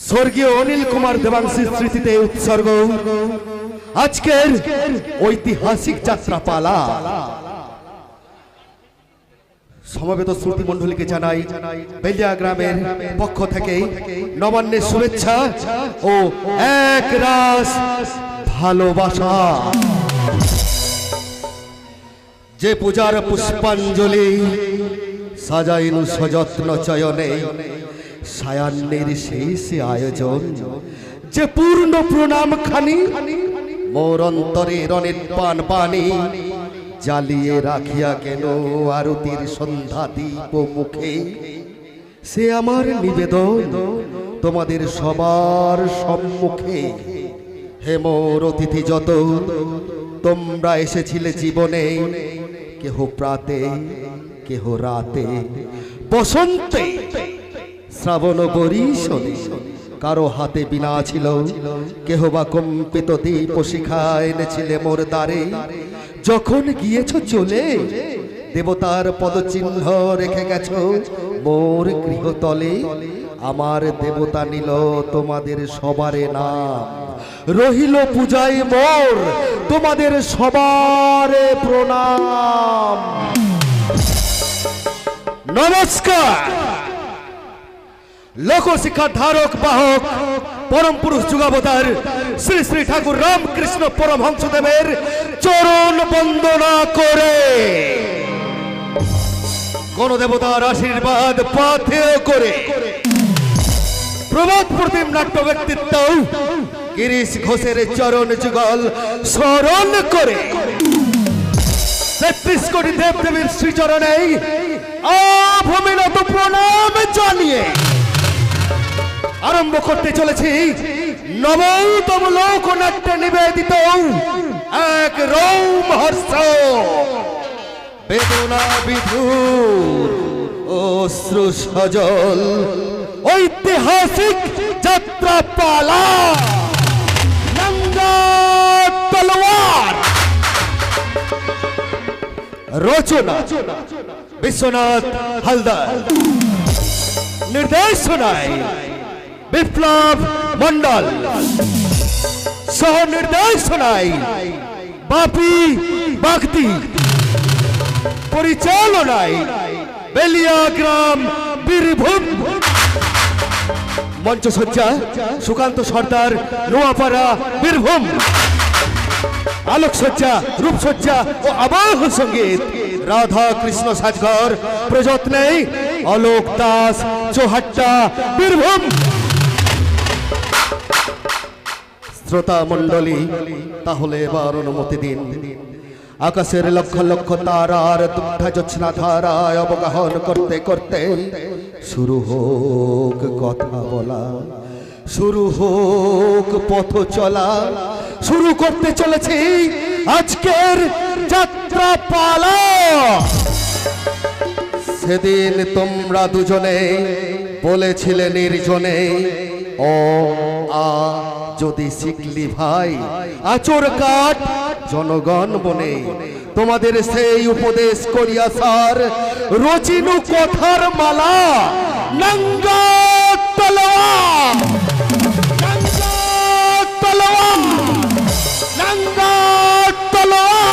স্বর্গীয় অনিল কুমার দেবাংশীর স্মৃতিতে উৎসর্গ আজকের ঐতিহাসিক যাত্রাপালা। সমবেত শ্রুতি মণ্ডলীকে জানাই বেলিয়া গ্রামের পক্ষ থেকে নবান্নের শুভেচ্ছা ও এক রাস ভালোবাসা। যে পূজার পুষ্পাঞ্জলি সাজাইনু সযত্ন চয়নে, সায়ান্নের শেষ আয়োজন যে পূর্ণ প্রণাম খানি, মোর অন্তরের অনির্বাণ বাণী জ্বালিয়ে রাখিয়া কেন আরতির সন্ধ্যা দীপ মুখে, সে আমার নিবেদন তোমাদের সবার সম্মুখে। হে মোর অতিথি যত, তোমরা এসেছিলে জীবনে, কেহ প্রাতে কেহ রাতে, বসন্তে শ্রাবণ বরিশনে, কারো হাতে বিনা ছিল, কেহ বা কম্পিত দীপ শিখা এনেছিলে মোর দ্বারে। যখন গিয়েছ চলে, দেবতার পদচিহ্ন রেখে গেছ মোর গৃহতলে। আমার দেবতা নিল তোমাদের সবারে নাম, রহিল পূজায় মোর তোমাদের সবারে প্রণাম। নমস্কার। লোকশিক্ষার ধারক বাহক পরম পুরুষ যুগাবতার শ্রী শ্রী ঠাকুর রামকৃষ্ণ পরমহংসদেবের চরণ বন্দনা করে, কোন দেবতার আশীর্বাদ পাথেয় করে, প্রবাদ প্রতিম নাট্য ব্যক্তিত্ব গিরিশ ঘোষের চরণ যুগল স্মরণ করে, ৩৩ কোটি দেবদেবীর শ্রীচরণে অভিনত প্রণাম জানিয়ে আরম্ভ করতে চলেছি নবতম লোকনাট্য নিবেদিত এক রোমহর্ষ বেদনা বিধুর অশ্রু সজল ঐতিহাসিক যাত্রাপালা নঙ্গা তলোয়ার। রচনা বিশ্বনাথ হালদার, নির্দেশনায় বিপ্লব মন্ডল, সহ নির্দেশনায় বাপি বাগদি, পরিচালনায় বেলিয়া গ্রাম বীরভূম। মঞ্চসজ্জা সুকান্ত সর্দার, নোয়াপাড়া বীরভূম। আলোকসজ্জা, রূপসজ্জা ও আবাহ সঙ্গীত রাধা কৃষ্ণ সাজঘর, প্রযত্নে অলোক দাস, চৌহাট্টা বীরভূম। শ্রোতা মণ্ডলী, তাহলে এবার অনুমতি দিন আকাশের লক্ষ লক্ষ তারার দুগ্ধা জ্যোৎস্না ধারায় অবগাহন করতে করতে শুরু হোক কথা বলা, শুরু হোক পথ চলা। শুরু করতে চলেছি আজকের যাত্রাপালা। সেদিন তোমরা দুজনে বলেছিলে নির্জনে, ও আ যদি শিখলি ভাই আচর কাট জনগণ বনে। তোমাদের সেই উপদেশ করিয়া সার রচিনু কথার মালা নঙ্গা তলোয়ার, নঙ্গা তলোয়ার, নঙ্গা তলোয়ার।